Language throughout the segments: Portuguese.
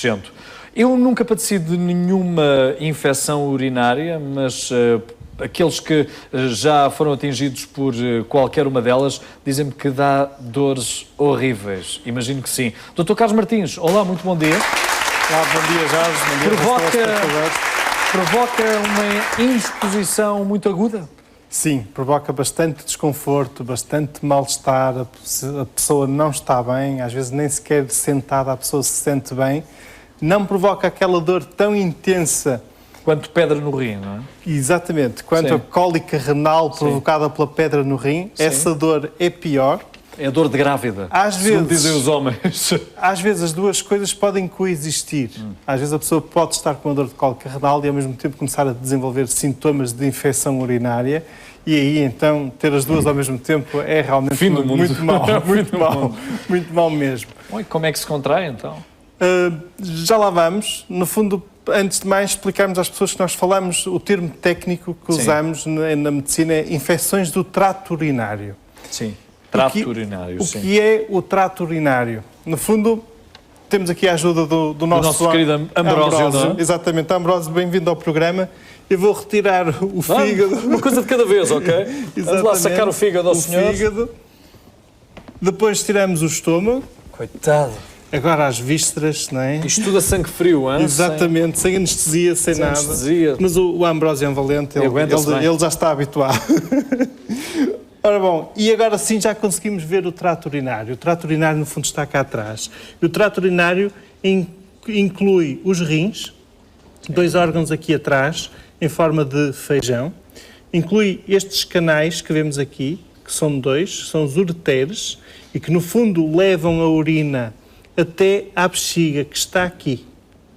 crescendo. Eu nunca padeci de nenhuma infecção urinária, mas aqueles que já foram atingidos por qualquer uma delas dizem-me que dá dores horríveis. Imagino que sim. Dr. Carlos Martins, olá, muito bom dia. Olá, bom dia, Jorge. Bom dia, provoca uma indisposição muito aguda? Sim, provoca bastante desconforto, bastante mal-estar, a pessoa não está bem, às vezes nem sequer sentada a pessoa se sente bem. Não provoca aquela dor tão intensa. Quanto pedra no rim, não é? Exatamente, quanto Sim. a cólica renal provocada pela pedra no rim, sim. Essa dor é pior. É a dor de grávida, às vezes, dizem os homens. Às vezes as duas coisas podem coexistir. Às vezes a pessoa pode estar com uma dor de cólica renal e ao mesmo tempo começar a desenvolver sintomas de infecção urinária e aí então ter as duas ao mesmo tempo é realmente muito mal, muito mal mesmo. Bom, e como é que se contrai então? Já lá vamos. No fundo, antes de mais explicarmos às pessoas que nós falamos, o termo técnico que usamos na medicina é infecções do trato urinário. Sim. Trato urinário, sim. O que é o trato urinário? No fundo, temos aqui a ajuda do nosso querido Ambrósio, não é? Exatamente. Ambrósio, bem-vindo ao programa. Eu vou retirar o fígado. Uma coisa de cada vez, ok? Vamos lá sacar o fígado ao senhor. Fígado. Depois tiramos o estômago. Coitado. Agora as vísceras, não é? Isto tudo a sangue frio, hein? Exatamente, sem anestesia, sem nada. Anestesia. Mas o Ambrósio é um valente, ele já está habituado. Ora bom, e agora sim já conseguimos ver o trato urinário. O trato urinário, no fundo, está cá atrás. E o trato urinário inclui os rins, dois órgãos aqui atrás, em forma de feijão. Inclui estes canais que vemos aqui, que são dois, são os ureteres, e que, no fundo, levam a urina até à bexiga, que está aqui,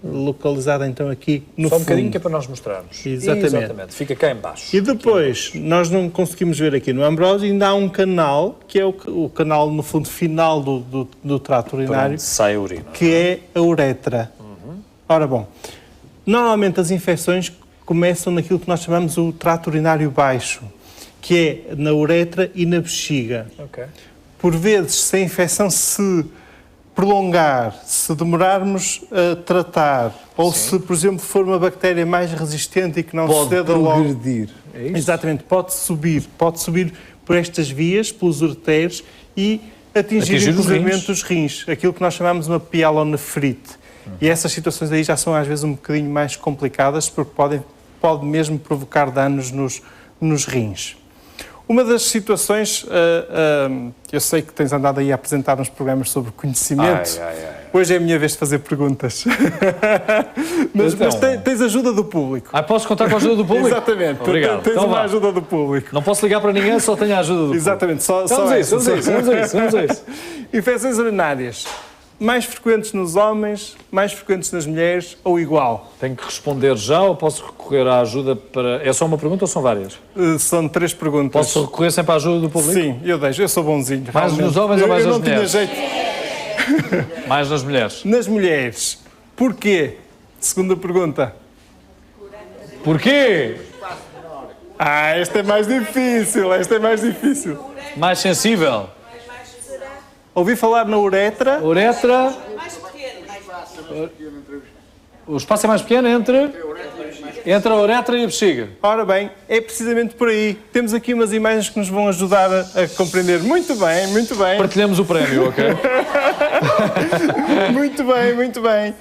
localizada então aqui no fundo. Só um bocadinho que é para nós mostrarmos. Exatamente. Fica cá em baixo. E depois, nós não conseguimos ver aqui no Ambrósio, ainda há um canal, que é o canal, no fundo, final do trato urinário. Sai a urina. Que é a uretra. Ora bom, normalmente as infecções começam naquilo que nós chamamos o trato urinário baixo, que é na uretra e na bexiga. Okay. Por vezes, se a infecção se prolongar, se demorarmos a tratar, ou se, por exemplo, for uma bactéria mais resistente e que não pode ceda logo... progredir, é isso? Exatamente, pode subir por estas vias, pelos ureteres e atingir inclusive os rins, aquilo que nós chamamos uma pielonefrite. E essas situações aí já são às vezes um bocadinho mais complicadas porque pode mesmo provocar danos nos rins. Uma das situações, eu sei que tens andado aí a apresentar uns programas sobre conhecimento. Hoje é a minha vez de fazer perguntas. mas tens ajuda do público. Posso contar com a ajuda do público? Exatamente. Obrigado. Tens uma ajuda do público. Não posso ligar para ninguém, só tenho a ajuda do público. Exatamente. Vamos a isso. Infecções urinárias. Mais frequentes nos homens, mais frequentes nas mulheres ou igual? Tenho que responder já ou posso recorrer à ajuda para... É só uma pergunta ou são várias? São 3 perguntas. Posso recorrer sempre à ajuda do público? Sim, eu sou bonzinho. Mais nos homens ou mais nas mulheres? Eu não tinha jeito. Mais nas mulheres. Nas mulheres. Porquê? Segunda pergunta. Porquê? Esta é mais difícil. Mais sensível? Ouvi falar na uretra. Uretra. O espaço é mais pequeno entre a uretra e a bexiga. Ora bem, é precisamente por aí. Temos aqui umas imagens que nos vão ajudar a compreender. Muito bem. Partilhamos o prémio, ok? Muito bem.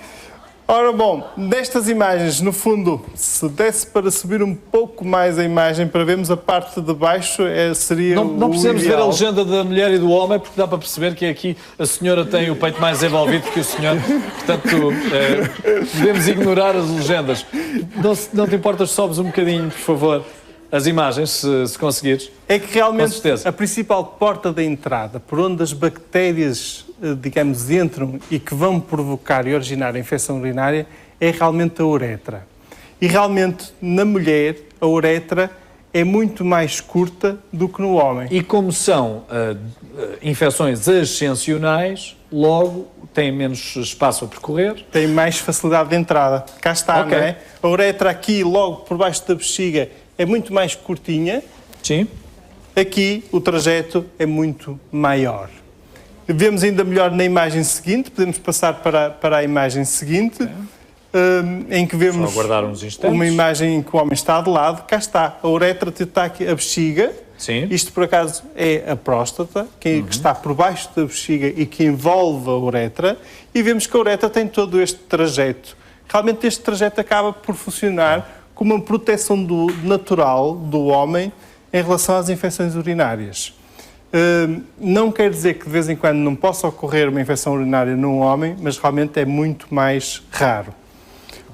Ora bom, destas imagens, no fundo, se desse para subir um pouco mais a imagem para vermos a parte de baixo, seria não precisamos ver a legenda da mulher e do homem, porque dá para perceber que aqui a senhora tem o peito mais envolvido que o senhor, portanto, podemos ignorar as legendas. Não te importas, sobes um bocadinho, por favor, as imagens, se conseguires. É que realmente a principal porta da entrada, por onde as bactérias, digamos, entram e que vão provocar e originar a infecção urinária, é realmente a uretra. E realmente, na mulher, a uretra é muito mais curta do que no homem. E como são infecções ascensionais, logo têm menos espaço a percorrer. Tem mais facilidade de entrada. Cá está, não é? A uretra aqui, logo por baixo da bexiga, é muito mais curtinha. Sim. Aqui o trajeto é muito maior. Vemos ainda melhor na imagem seguinte, podemos passar para a imagem seguinte, em que vemos uma imagem em que o homem está de lado, cá está, a uretra está aqui, a bexiga, sim. Isto por acaso é a próstata, que está por baixo da bexiga e que envolve a uretra, e vemos que a uretra tem todo este trajeto. Realmente este trajeto acaba por funcionar como uma proteção natural do homem em relação às infecções urinárias. Não quer dizer que de vez em quando não possa ocorrer uma infecção urinária num homem, mas realmente é muito mais raro.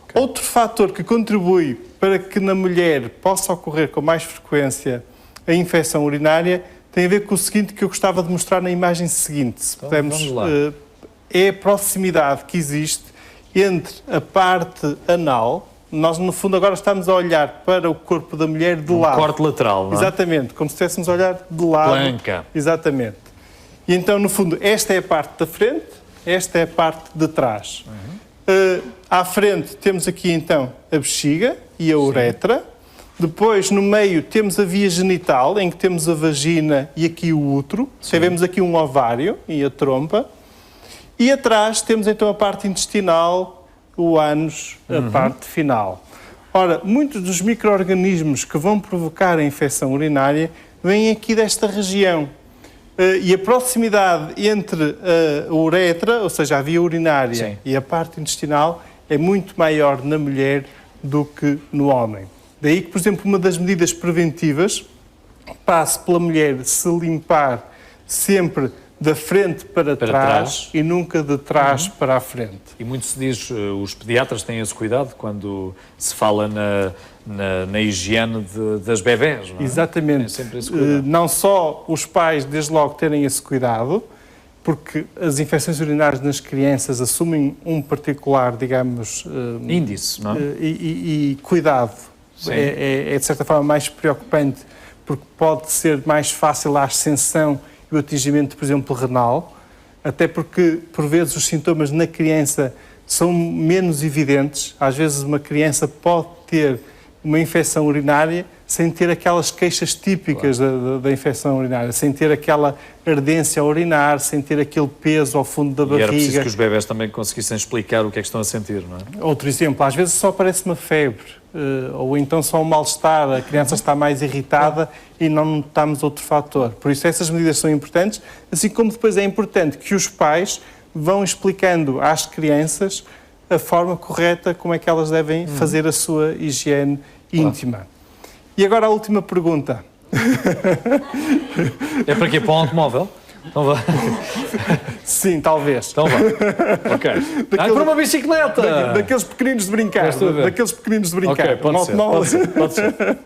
Okay. Outro fator que contribui para que na mulher possa ocorrer com mais frequência a infecção urinária tem a ver com o seguinte que eu gostava de mostrar na imagem seguinte. Se então, pudermos, é a proximidade que existe entre a parte anal. Nós, no fundo, agora estamos a olhar para o corpo da mulher de lado. Corte lateral, não é? Exatamente, como se estivéssemos a olhar de lado. Blanca. Exatamente. E então, no fundo, esta é a parte da frente, esta é a parte de trás. À frente temos aqui, então, a bexiga e a uretra. Depois, no meio, temos a via genital, em que temos a vagina e aqui o útero. Vemos aqui um ovário e a trompa. E atrás temos, então, a parte intestinal, o ânus, a parte final. Ora, muitos dos micro-organismos que vão provocar a infecção urinária vêm aqui desta região. E a proximidade entre a uretra, ou seja, a via urinária, sim, e a parte intestinal é muito maior na mulher do que no homem. Daí que, por exemplo, uma das medidas preventivas passe pela mulher se limpar sempre da frente para trás e nunca de trás para a frente. E muito se diz, os pediatras têm esse cuidado quando se fala na higiene das bebés, não é? Exatamente. Tem sempre esse cuidado. Não só os pais, desde logo, terem esse cuidado, porque as infecções urinárias nas crianças assumem um particular, digamos... índice, não é? E cuidado. É, de certa forma, mais preocupante, porque pode ser mais fácil a ascensão e o atingimento, por exemplo, renal, até porque, por vezes, os sintomas na criança são menos evidentes. Às vezes, uma criança pode ter uma infecção urinária sem ter aquelas queixas típicas da infecção urinária, sem ter aquela ardência a urinar, sem ter aquele peso ao fundo da barriga. E era preciso que os bebés também conseguissem explicar o que é que estão a sentir, não é? Outro exemplo, às vezes só aparece uma febre, ou então só um mal-estar, a criança está mais irritada e não notamos outro fator. Por isso essas medidas são importantes, assim como depois é importante que os pais vão explicando às crianças a forma correta como é que elas devem fazer a sua higiene íntima. E agora a última pergunta. É para quê? Para um automóvel? Então vá. Sim, talvez. Então vá. Ok. Para uma bicicleta! Daqueles pequeninos de brincar. Daqueles pequeninos de brincar. Ok, pode ser.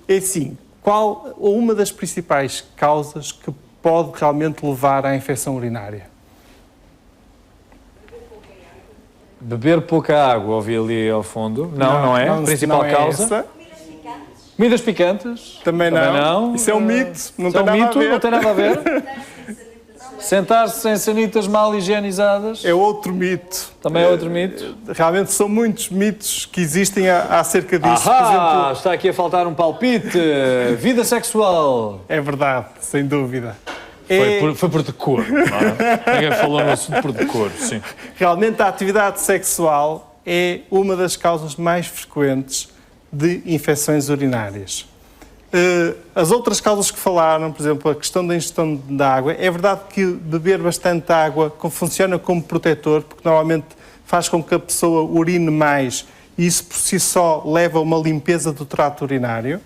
É assim, qual uma das principais causas que pode realmente levar à infecção urinária? Beber pouca água, ouvi ali ao fundo. Não é? Principal causa. Essa. Comidas picantes? Também não. Isso é um mito. Não tem nada a ver. Sentar-se sem sanitas mal higienizadas? É outro mito. Também é outro mito? Realmente são muitos mitos que existem acerca disso. Por exemplo, está aqui a faltar um palpite. Vida sexual. É verdade, sem dúvida. Foi por decoro, não é? Ninguém falou no assunto por decoro, sim. Realmente a atividade sexual é uma das causas mais frequentes de infecções urinárias. As outras causas que falaram, por exemplo, a questão da ingestão de água, é verdade que beber bastante água funciona como protetor, porque normalmente faz com que a pessoa urine mais e isso por si só leva a uma limpeza do trato urinário.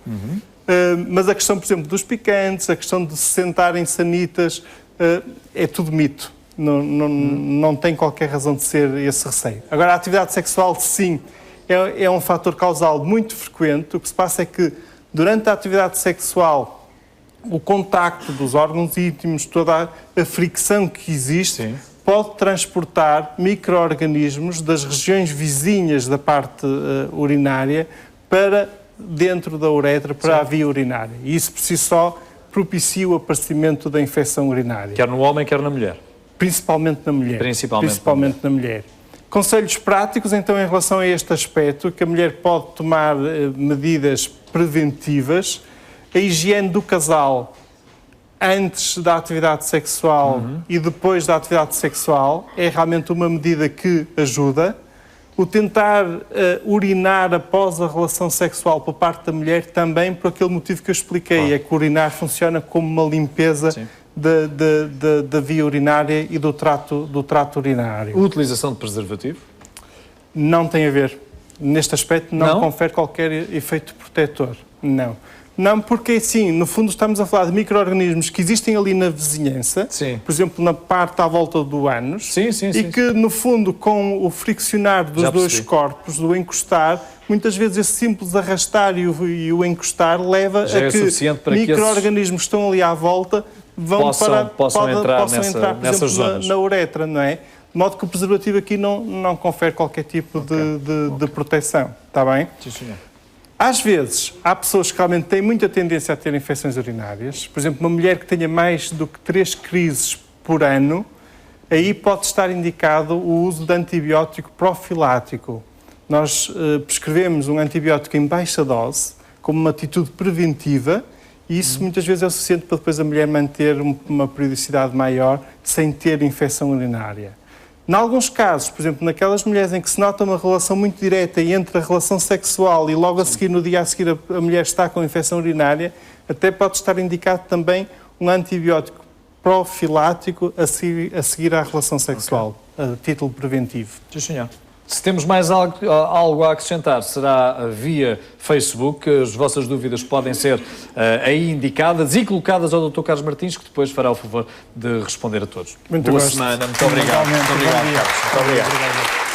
Mas a questão, por exemplo, dos picantes, a questão de se sentar em sanitas, é tudo mito. Não tem qualquer razão de ser esse receio. Agora, a atividade sexual, sim, é um fator causal muito frequente. O que se passa é que, durante a atividade sexual, o contacto dos órgãos íntimos, toda a fricção que existe, sim, pode transportar micro-organismos das regiões vizinhas da parte urinária para dentro da uretra, para sim, a via urinária. E isso, por si só, propicia o aparecimento da infecção urinária. Quer no homem, quer na mulher? Principalmente na mulher. Principalmente na mulher. Conselhos práticos, então, em relação a este aspecto, que a mulher pode tomar medidas preventivas. A higiene do casal antes da atividade sexual e depois da atividade sexual é realmente uma medida que ajuda. O tentar urinar após a relação sexual por parte da mulher também por aquele motivo que eu expliquei, é que o urinar funciona como uma limpeza da via urinária e do trato urinário. A utilização de preservativo? Não tem a ver. Neste aspecto não confere qualquer efeito protetor. Não. Não, porque assim, no fundo estamos a falar de micro-organismos que existem ali na vizinhança, por exemplo, na parte à volta do ânus, e que, no fundo, com o friccionar dos dois corpos, do encostar, muitas vezes esse simples arrastar e o encostar leva a que micro-organismos que estão ali à volta possam entrar, por exemplo, na uretra, não é? De modo que o preservativo aqui não confere qualquer tipo de proteção, está bem? Sim, senhor. Às vezes, há pessoas que realmente têm muita tendência a ter infecções urinárias. Por exemplo, uma mulher que tenha mais do que 3 crises por ano, aí pode estar indicado o uso de antibiótico profilático. Nós prescrevemos um antibiótico em baixa dose, como uma atitude preventiva, e isso muitas vezes é o suficiente para depois a mulher manter uma periodicidade maior sem ter infecção urinária. Em alguns casos, por exemplo, naquelas mulheres em que se nota uma relação muito direta entre a relação sexual e logo a seguir, no dia a seguir, a mulher está com infecção urinária, até pode estar indicado também um antibiótico profilático a seguir à relação sexual, a título preventivo. Sim, senhor. Se temos mais algo a acrescentar, será via Facebook. As vossas dúvidas podem ser aí indicadas e colocadas ao Dr. Carlos Martins, que depois fará o favor de responder a todos. Boa semana. Muito obrigado. Muito obrigado, Carlos. Muito obrigado.